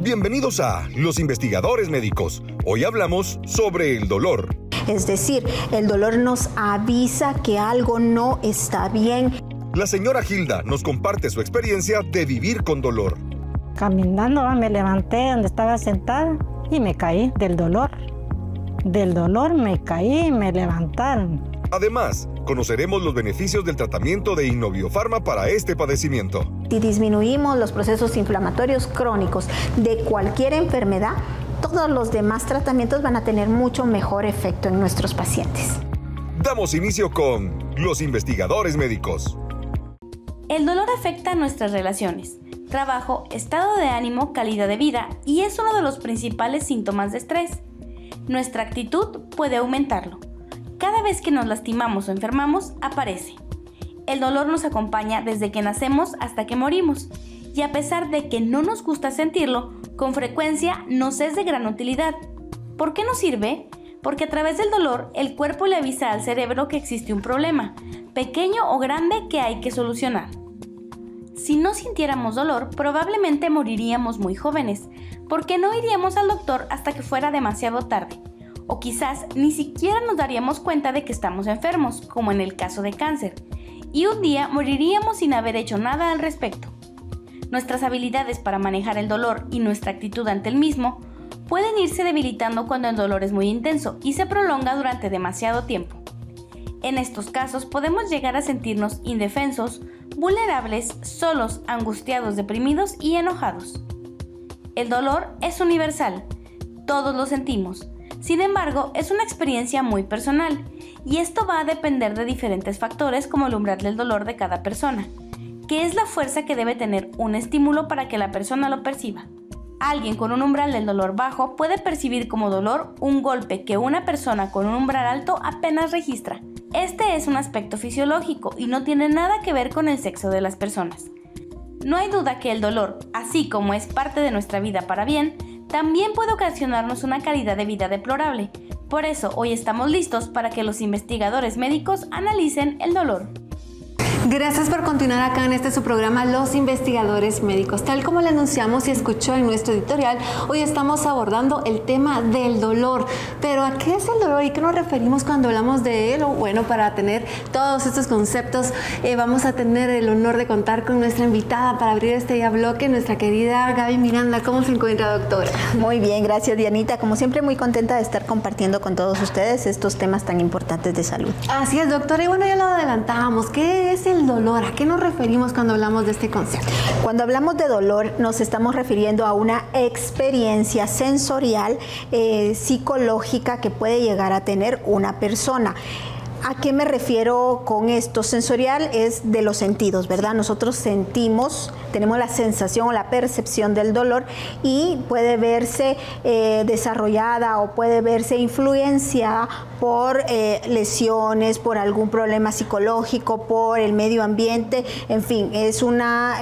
Bienvenidos a Los Investigadores Médicos. Hoy hablamos sobre el dolor. Es decir, el dolor nos avisa que algo no está bien. La señora Hilda nos comparte su experiencia de vivir con dolor. Caminando me levanté donde estaba sentada y me caí del dolor. Del dolor me caí y me levantaron. Además, conoceremos los beneficios del tratamiento de Innoviofarma para este padecimiento. Si disminuimos los procesos inflamatorios crónicos de cualquier enfermedad, todos los demás tratamientos van a tener mucho mejor efecto en nuestros pacientes. Damos inicio con Los Investigadores Médicos. El dolor afecta a nuestras relaciones, trabajo, estado de ánimo, calidad de vida y es uno de los principales síntomas de estrés. Nuestra actitud puede aumentarlo. Cada vez que nos lastimamos o enfermamos, aparece. El dolor nos acompaña desde que nacemos hasta que morimos, y a pesar de que no nos gusta sentirlo, con frecuencia nos es de gran utilidad. ¿Por qué nos sirve? Porque a través del dolor, el cuerpo le avisa al cerebro que existe un problema, pequeño o grande, que hay que solucionar. Si no sintiéramos dolor, probablemente moriríamos muy jóvenes, porque no iríamos al doctor hasta que fuera demasiado tarde. O quizás ni siquiera nos daríamos cuenta de que estamos enfermos, como en el caso de cáncer, y un día moriríamos sin haber hecho nada al respecto. Nuestras habilidades para manejar el dolor y nuestra actitud ante el mismo pueden irse debilitando cuando el dolor es muy intenso y se prolonga durante demasiado tiempo. En estos casos podemos llegar a sentirnos indefensos, vulnerables, solos, angustiados, deprimidos y enojados. El dolor es universal, todos lo sentimos. Sin embargo, es una experiencia muy personal, y esto va a depender de diferentes factores como el umbral del dolor de cada persona, que es la fuerza que debe tener un estímulo para que la persona lo perciba. Alguien con un umbral del dolor bajo puede percibir como dolor un golpe que una persona con un umbral alto apenas registra. Este es un aspecto fisiológico y no tiene nada que ver con el sexo de las personas. No hay duda que el dolor, así como es parte de nuestra vida para bien, también puede ocasionarnos una calidad de vida deplorable. Por eso, hoy estamos listos para que los investigadores médicos analicen el dolor. Gracias por continuar acá en su programa Los Investigadores Médicos. Tal como le anunciamos y escuchó en nuestro editorial, hoy estamos abordando el tema del dolor. Pero ¿a qué es el dolor y qué nos referimos cuando hablamos de él? Bueno, para tener todos estos conceptos, vamos a tener el honor de contar con nuestra invitada para abrir este bloque, nuestra querida Gaby Miranda. ¿Cómo se encuentra, doctora? Muy bien, gracias, Dianita. Como siempre, muy contenta de estar compartiendo con todos ustedes estos temas tan importantes de salud. Así es, doctora. Y bueno, ya lo adelantábamos. ¿Qué es el dolor? ¿A qué nos referimos cuando hablamos de este concepto? Cuando hablamos de dolor, nos estamos refiriendo a una experiencia sensorial, psicológica que puede llegar a tener una persona. ¿A qué me refiero con esto? Sensorial es de los sentidos, ¿verdad? Nosotros sentimos, tenemos la sensación o la percepción del dolor y puede verse desarrollada o puede verse influenciada por lesiones, por algún problema psicológico, por el medio ambiente, en fin, es una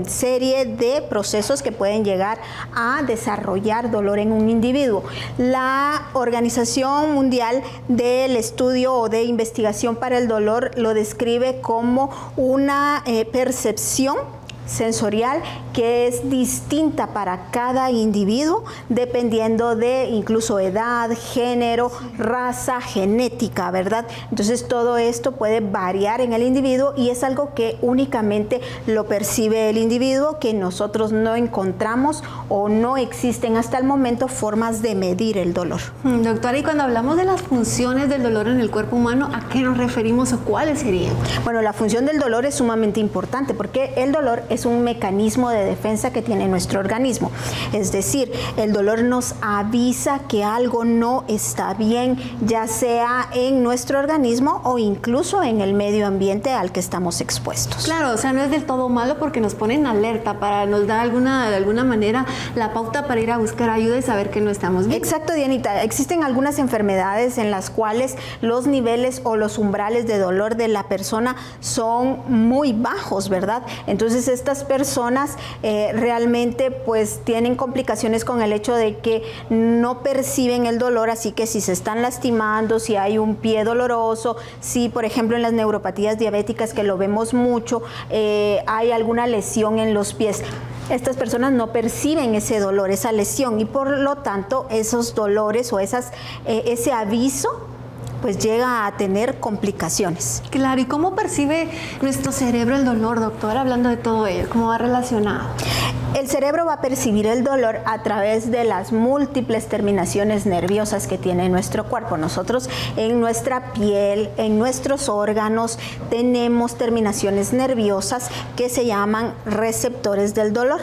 serie de procesos que pueden llegar a desarrollar dolor en un individuo. La Organización Mundial del Estudio o de Investigación para el Dolor lo describe como una percepción sensorial que es distinta para cada individuo dependiendo de incluso edad, género, raza, genética, ¿verdad? Entonces todo esto puede variar en el individuo y es algo que únicamente lo percibe el individuo, que nosotros no encontramos o no existen hasta el momento formas de medir el dolor. Doctora, y cuando hablamos de las funciones del dolor en el cuerpo humano, ¿a qué nos referimos o cuáles serían? Bueno, la función del dolor es sumamente importante porque el dolor es un mecanismo de defensa que tiene nuestro organismo. Es decir, el dolor nos avisa que algo no está bien, ya sea en nuestro organismo o incluso en el medio ambiente al que estamos expuestos. Claro, o sea, no es del todo malo porque nos pone en alerta, nos da de alguna manera la pauta para ir a buscar ayuda y saber que no estamos bien. Exacto, Dianita. Existen algunas enfermedades en las cuales los niveles o los umbrales de dolor de la persona son muy bajos, ¿verdad? Entonces estas personas realmente pues tienen complicaciones con el hecho de que no perciben el dolor, así que si se están lastimando, si hay un pie doloroso, si por ejemplo en las neuropatías diabéticas, que lo vemos mucho, hay alguna lesión en los pies, estas personas no perciben ese dolor, esa lesión, y por lo tanto esos dolores o ese aviso pues llega a tener complicaciones. Claro, ¿y cómo percibe nuestro cerebro el dolor, doctora? Hablando de todo ello, ¿cómo va relacionado? El cerebro va a percibir el dolor a través de las múltiples terminaciones nerviosas que tiene nuestro cuerpo. Nosotros en nuestra piel, en nuestros órganos, tenemos terminaciones nerviosas que se llaman receptores del dolor.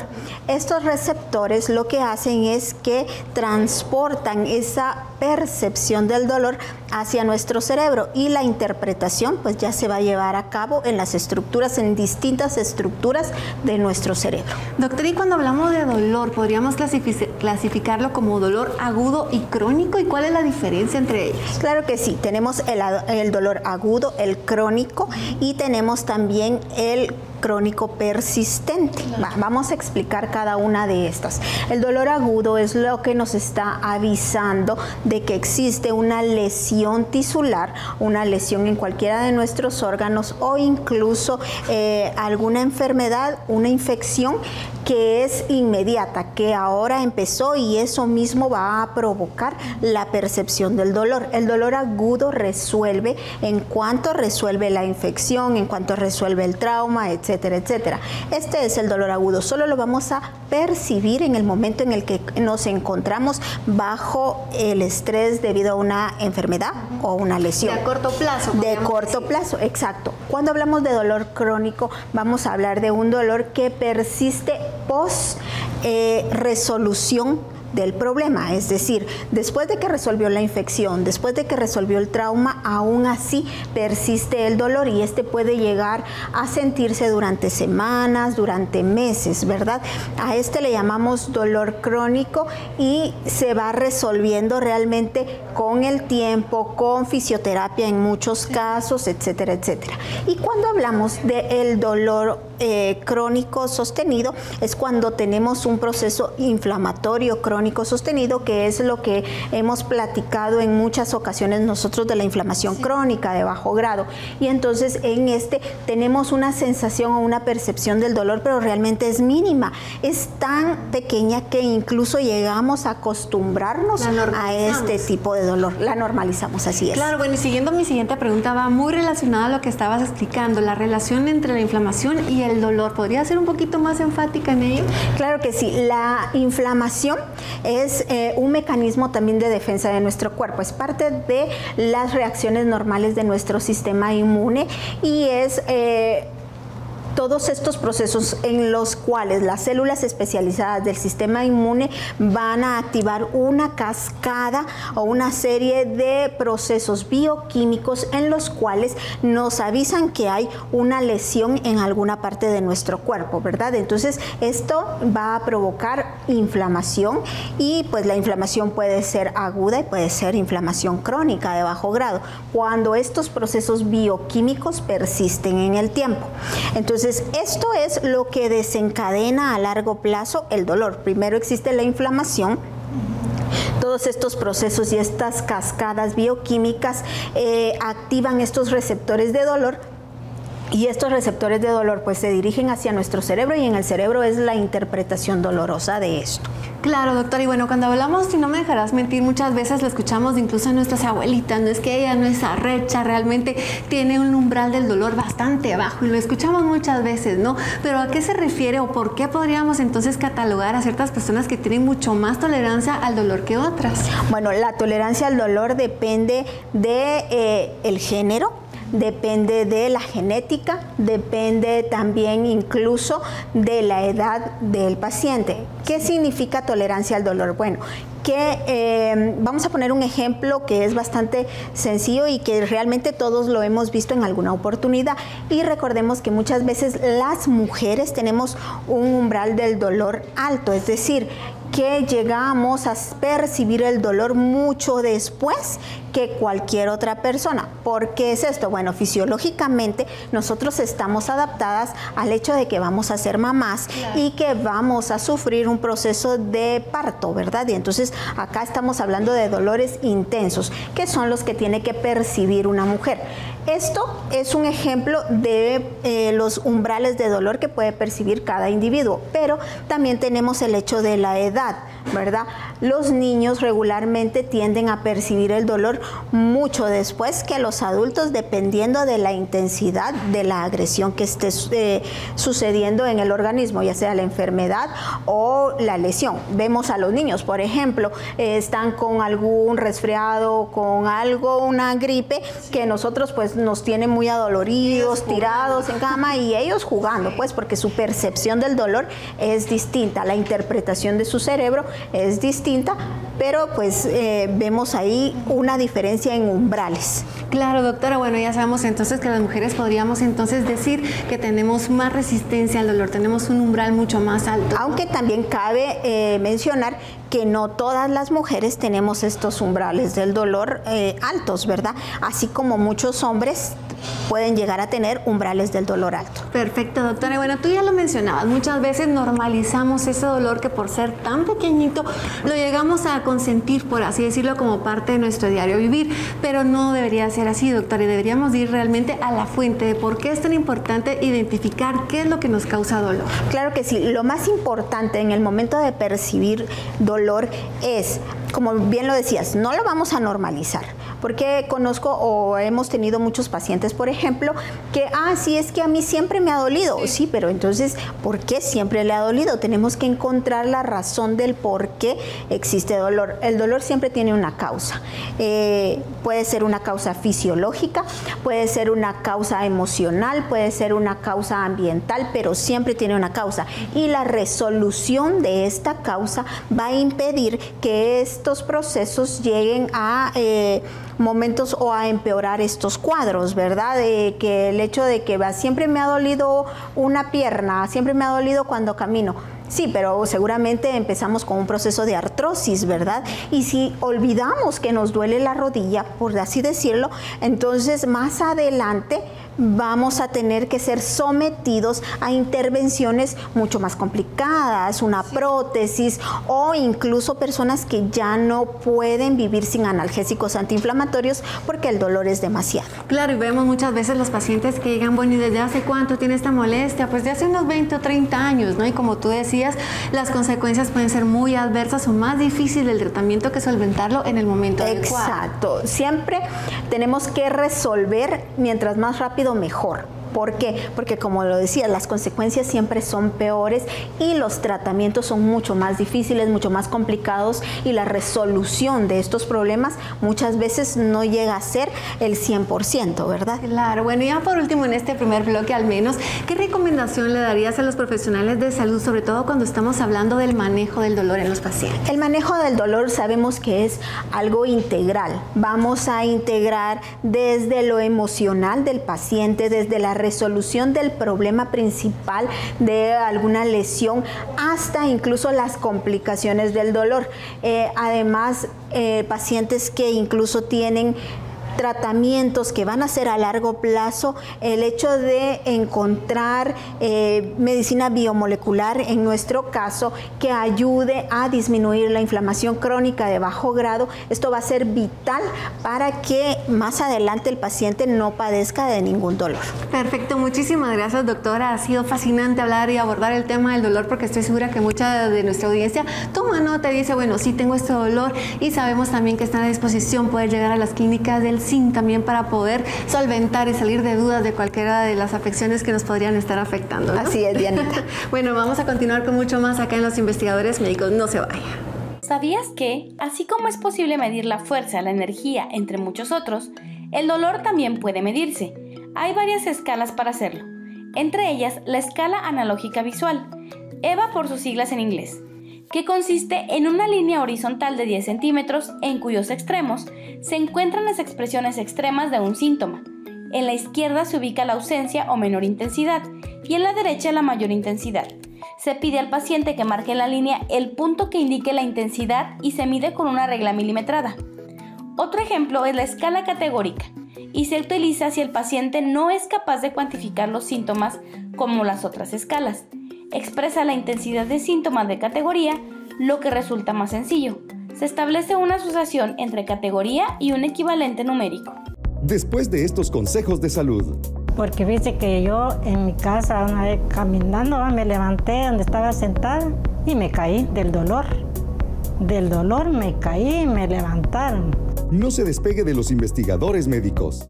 Estos receptores lo que hacen es que transportan esa percepción del dolor hacia nuestro cerebro, y la interpretación pues ya se va a llevar a cabo en las estructuras, en distintas estructuras de nuestro cerebro. Doctora, y cuando hablamos de dolor, ¿podríamos clasificarlo como dolor agudo y crónico? ¿Y cuál es la diferencia entre ellos? Claro que sí, tenemos el dolor agudo, el crónico, y tenemos también el crónico persistente. Vamos a explicar cada una de estas. El dolor agudo es lo que nos está avisando de que existe una lesión tisular, una lesión en cualquiera de nuestros órganos, o incluso alguna enfermedad, una infección que es inmediata, que ahora empezó, y eso mismo va a provocar la percepción del dolor. El dolor agudo resuelve en cuanto resuelve la infección, en cuanto resuelve el trauma, etcétera, etcétera. Este es el dolor agudo. Solo lo vamos a percibir en el momento en el que nos encontramos bajo el estrés debido a una enfermedad o una lesión. De corto plazo. De corto plazo, exacto. Cuando hablamos de dolor crónico, vamos a hablar de un dolor que persiste post resolución del problema, es decir, después de que resolvió la infección, después de que resolvió el trauma, aún así persiste el dolor, y este puede llegar a sentirse durante semanas, durante meses, ¿verdad? A este le llamamos dolor crónico, y se va resolviendo realmente con el tiempo, con fisioterapia en muchos casos, etcétera, etcétera. Y cuando hablamos del dolor crónico sostenido, es cuando tenemos un proceso inflamatorio crónico sostenido, que es lo que hemos platicado en muchas ocasiones nosotros de la inflamación crónica de bajo grado. Y entonces en este tenemos una sensación o una percepción del dolor, pero realmente es mínima, es tan pequeña que incluso llegamos a acostumbrarnos a este tipo de dolor, la normalizamos, así es. Claro, bueno, y siguiendo mi siguiente pregunta, va muy relacionada a lo que estabas explicando, la relación entre la inflamación y el dolor. ¿Podría ser un poquito más enfática en ello? Claro que sí. La inflamación es un mecanismo también de defensa de nuestro cuerpo. Es parte de las reacciones normales de nuestro sistema inmune, y es todos estos procesos en los cuales las células especializadas del sistema inmune van a activar una cascada o una serie de procesos bioquímicos en los cuales nos avisan que hay una lesión en alguna parte de nuestro cuerpo, ¿verdad? Entonces esto va a provocar inflamación, y pues la inflamación puede ser aguda y puede ser inflamación crónica de bajo grado, cuando estos procesos bioquímicos persisten en el tiempo. Entonces esto es lo que desencadena a largo plazo el dolor. Primero existe la inflamación. Todos estos procesos y estas cascadas bioquímicas activan estos receptores de dolor, y estos receptores de dolor pues se dirigen hacia nuestro cerebro, y en el cerebro es la interpretación dolorosa de esto. Claro, doctora, y bueno, cuando hablamos, si no me dejarás mentir, muchas veces lo escuchamos incluso a nuestras abuelitas, no es que ella no es arrecha, realmente tiene un umbral del dolor bastante bajo, y lo escuchamos muchas veces, ¿no? Pero ¿a qué se refiere, o por qué podríamos entonces catalogar a ciertas personas que tienen mucho más tolerancia al dolor que otras? Bueno, la tolerancia al dolor depende de el género, depende de la genética, depende también incluso de la edad del paciente. ¿Qué significa tolerancia al dolor? Bueno, que vamos a poner un ejemplo que es bastante sencillo y que realmente todos lo hemos visto en alguna oportunidad, y recordemos que muchas veces las mujeres tenemos un umbral del dolor alto, es decir, que llegamos a percibir el dolor mucho después que cualquier otra persona. ¿Por qué es esto? Bueno, fisiológicamente nosotros estamos adaptadas al hecho de que vamos a ser mamás, claro, y que vamos a sufrir un proceso de parto, ¿verdad? Y entonces acá estamos hablando de dolores intensos, que son los que tiene que percibir una mujer. Esto es un ejemplo de los umbrales de dolor que puede percibir cada individuo, pero también tenemos el hecho de la edad, ¿verdad? Los niños regularmente tienden a percibir el dolor mucho después que los adultos, dependiendo de la intensidad de la agresión que esté sucediendo en el organismo, ya sea la enfermedad o la lesión. Vemos a los niños, por ejemplo, están con algún resfriado, con algo, una gripe, que nosotros pues nos tiene muy adoloridos, tirados en cama, y ellos jugando, pues porque su percepción del dolor es distinta, la interpretación de su cerebro es distinta, pero pues vemos ahí una diferencia en umbrales. Claro, doctora, bueno, ya sabemos entonces que las mujeres podríamos entonces decir que tenemos más resistencia al dolor, tenemos un umbral mucho más alto. Aunque también cabe mencionar que no todas las mujeres tenemos estos umbrales del dolor altos, ¿verdad? Así como muchos hombres pueden llegar a tener umbrales del dolor alto. Perfecto, doctora. Bueno, tú ya lo mencionabas, muchas veces normalizamos ese dolor que por ser tan pequeñito lo llegamos a consentir, por así decirlo, como parte de nuestro diario vivir, pero no debería ser así, doctora, y deberíamos ir realmente a la fuente de por qué es tan importante identificar qué es lo que nos causa dolor. Claro que sí, lo más importante en el momento de percibir dolor es, como bien lo decías, no lo vamos a normalizar, porque conozco o hemos tenido muchos pacientes, por ejemplo, que, sí, es que a mí siempre me ha dolido. Sí, pero entonces, ¿por qué siempre le ha dolido? Tenemos que encontrar la razón del por qué existe dolor. El dolor siempre tiene una causa. Puede ser una causa fisiológica, puede ser una causa emocional, puede ser una causa ambiental, pero siempre tiene una causa. Y la resolución de esta causa va a impedir que estos procesos lleguen a momentos o a empeorar estos cuadros, ¿verdad? Que el hecho de que siempre me ha dolido una pierna, siempre me ha dolido cuando camino. Sí, pero seguramente empezamos con un proceso de artrosis, ¿verdad? Y si olvidamos que nos duele la rodilla, por así decirlo, entonces más adelante vamos a tener que ser sometidos a intervenciones mucho más complicadas, una prótesis, o incluso personas que ya no pueden vivir sin analgésicos antiinflamatorios porque el dolor es demasiado. Claro, y vemos muchas veces los pacientes que llegan, bueno, ¿y desde hace cuánto tiene esta molestia? Pues de hace unos 20 o 30 años, ¿no? Y como tú decías, las consecuencias pueden ser muy adversas o más difíciles del tratamiento que solventarlo en el momento adecuado. Exacto, siempre tenemos que resolver mientras más rápido mejor. ¿Por qué? Porque como lo decía, las consecuencias siempre son peores y los tratamientos son mucho más difíciles, mucho más complicados, y la resolución de estos problemas muchas veces no llega a ser el 100%, ¿verdad? Claro, bueno, y ya por último, en este primer bloque al menos, ¿qué recomendación le darías a los profesionales de salud, sobre todo cuando estamos hablando del manejo del dolor en los pacientes? El manejo del dolor sabemos que es algo integral. Vamos a integrar desde lo emocional del paciente, desde la resolución del problema principal de alguna lesión, hasta incluso las complicaciones del dolor. Además, pacientes que incluso tienen tratamientos que van a ser a largo plazo, el hecho de encontrar medicina biomolecular, en nuestro caso, que ayude a disminuir la inflamación crónica de bajo grado, esto va a ser vital para que más adelante el paciente no padezca de ningún dolor. Perfecto, muchísimas gracias, doctora. Ha sido fascinante hablar y abordar el tema del dolor, porque estoy segura que mucha de nuestra audiencia toma nota y dice, bueno, sí tengo este dolor, y sabemos también que está a disposición poder llegar a las clínicas del SIN también para poder solventar y salir de dudas de cualquiera de las afecciones que nos podrían estar afectando, ¿no? Así es, Dianita. Bueno, vamos a continuar con mucho más acá en Los Investigadores Médicos. No se vayan. ¿Sabías que, así como es posible medir la fuerza, la energía, entre muchos otros, el dolor también puede medirse? Hay varias escalas para hacerlo, entre ellas la escala analógica visual, EVA por sus siglas en inglés, que consiste en una línea horizontal de 10 centímetros en cuyos extremos se encuentran las expresiones extremas de un síntoma. En la izquierda se ubica la ausencia o menor intensidad y en la derecha la mayor intensidad. Se pide al paciente que marque en la línea el punto que indique la intensidad y se mide con una regla milimetrada. Otro ejemplo es la escala categórica y se utiliza si el paciente no es capaz de cuantificar los síntomas como las otras escalas. Expresa la intensidad de síntomas de categoría, lo que resulta más sencillo. Se establece una asociación entre categoría y un equivalente numérico. Después de estos consejos de salud. Porque fíjese que yo en mi casa una vez caminando me levanté donde estaba sentada y me caí del dolor. Del dolor me caí y me levantaron. No se despegue de los investigadores médicos.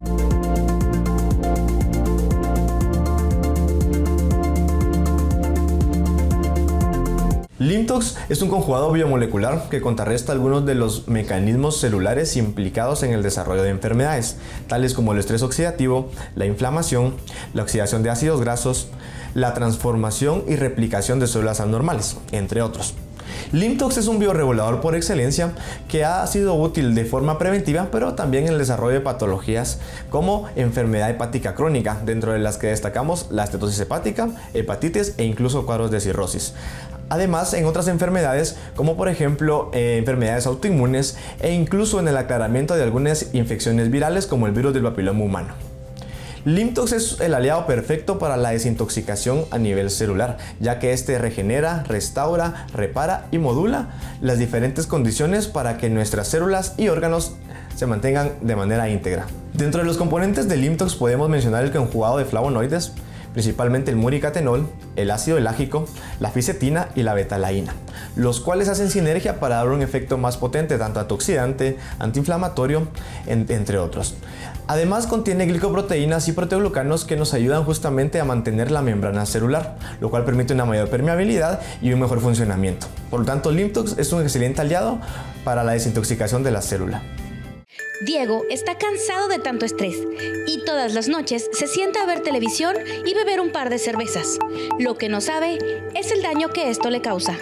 Limtox es un conjugado biomolecular que contrarresta algunos de los mecanismos celulares implicados en el desarrollo de enfermedades, tales como el estrés oxidativo, la inflamación, la oxidación de ácidos grasos, la transformación y replicación de células anormales, entre otros. Limtox es un bioregulador por excelencia que ha sido útil de forma preventiva, pero también en el desarrollo de patologías como enfermedad hepática crónica, dentro de las que destacamos la estenosis hepática, hepatitis e incluso cuadros de cirrosis. Además, en otras enfermedades, como por ejemplo enfermedades autoinmunes e incluso en el aclaramiento de algunas infecciones virales como el virus del papiloma humano. Limtox es el aliado perfecto para la desintoxicación a nivel celular, ya que este regenera, restaura, repara y modula las diferentes condiciones para que nuestras células y órganos se mantengan de manera íntegra. Dentro de los componentes de Limtox podemos mencionar el conjugado de flavonoides, principalmente el muricatenol, el ácido elágico, la fisetina y la betalaína, los cuales hacen sinergia para dar un efecto más potente, tanto antioxidante, antiinflamatorio, entre otros. Además contiene glicoproteínas y proteoglucanos que nos ayudan justamente a mantener la membrana celular, lo cual permite una mayor permeabilidad y un mejor funcionamiento. Por lo tanto, Limtox es un excelente aliado para la desintoxicación de la célula. Diego está cansado de tanto estrés y todas las noches se sienta a ver televisión y beber un par de cervezas. Lo que no sabe es el daño que esto le causa.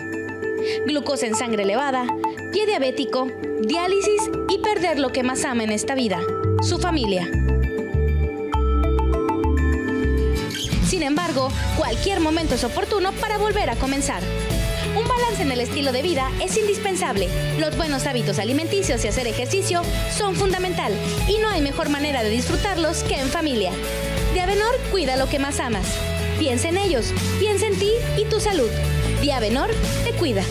Glucosa en sangre elevada, pie diabético, diálisis y perder lo que más ama en esta vida, su familia. Sin embargo, cualquier momento es oportuno para volver a comenzar. Un balance en el estilo de vida es indispensable. Los buenos hábitos alimenticios y hacer ejercicio son fundamental y no hay mejor manera de disfrutarlos que en familia. Diabenor cuida lo que más amas. Piensa en ellos, piensa en ti y tu salud. Diabenor te cuida.